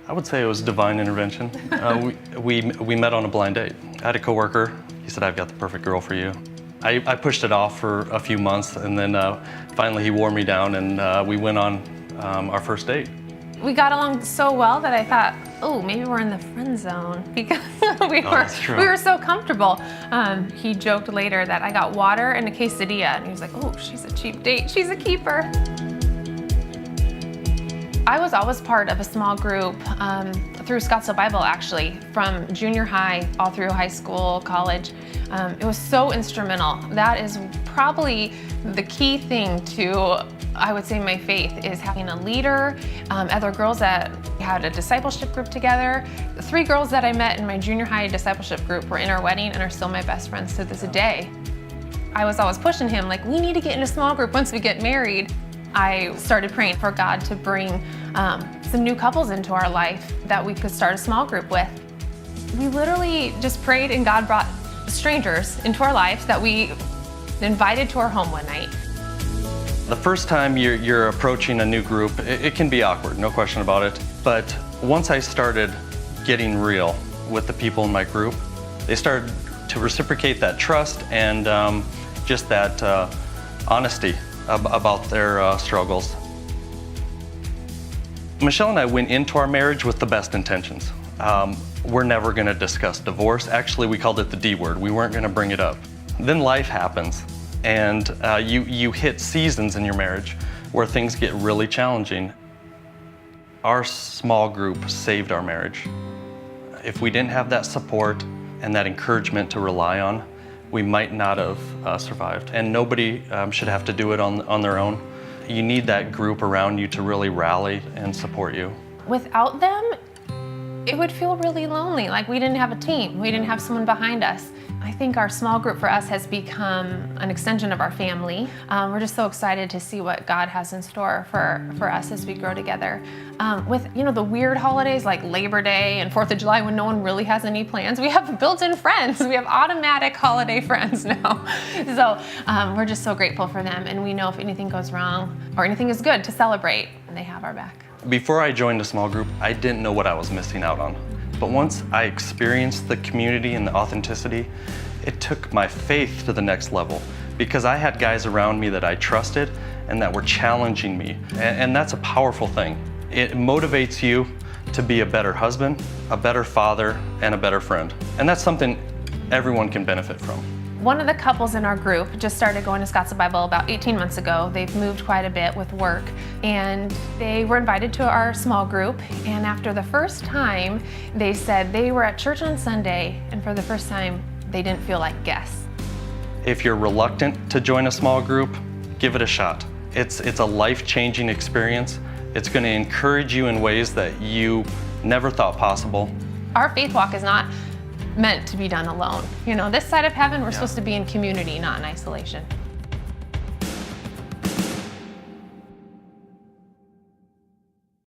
I would say it was divine intervention. We met on a blind date. I had a coworker. He said, "I've got the perfect girl for you." I pushed it off for a few months, and then finally he wore me down, and we went on our first date. We got along so well that I thought, oh, maybe we're in the friend zone because we were so comfortable. He joked later that I got water and a quesadilla, and he was like, "Oh, she's a cheap date. She's a keeper." I was always part of a small group through Scottsdale Bible, actually, from junior high all through high school, college. It was so instrumental. That is probably the key thing to, I would say, my faith, is having a leader, other girls that had a discipleship group together. The 3 girls that I met in my junior high discipleship group were in our wedding and are still my best friends to this day. I was always pushing him, like, we need to get in a small group once we get married. I started praying for God to bring some new couples into our life that we could start a small group with. We literally just prayed, and God brought strangers into our lives that we invited to our home one night. The first time you're approaching a new group, it can be awkward, no question about it. But once I started getting real with the people in my group, they started to reciprocate that trust and just that honesty about their struggles. Michelle and I went into our marriage with the best intentions. We're never gonna discuss divorce. Actually, we called it the D word. We weren't gonna bring it up. Then life happens, and you hit seasons in your marriage where things get really challenging. Our small group saved our marriage. If we didn't have that support and that encouragement to rely on, we might not have survived. And nobody should have to do it on their own. You need that group around you to really rally and support you. Without them, it would feel really lonely, like we didn't have a team, we didn't have someone behind us. I think our small group for us has become an extension of our family. We're just so excited to see what God has in store for us as we grow together. With the weird holidays like Labor Day and 4th of July when no one really has any plans, we have built-in friends. We have automatic holiday friends now. So we're just so grateful for them, and we know if anything goes wrong or anything is good to celebrate, and they have our back. Before I joined a small group, I didn't know what I was missing out on. But once I experienced the community and the authenticity, it took my faith to the next level, because I had guys around me that I trusted and that were challenging me. And that's a powerful thing. It motivates you to be a better husband, a better father, and a better friend. And that's something everyone can benefit from. One of the couples in our group just started going to Scottsdale Bible about 18 months ago. They've moved quite a bit with work, and they were invited to our small group. And after the first time, they said they were at church on Sunday, and for the first time, they didn't feel like guests. If you're reluctant to join a small group, give it a shot. It's a life-changing experience. It's going to encourage you in ways that you never thought possible. Our faith walk is not meant to be done alone. This side of heaven, we're supposed to be in community, not in isolation.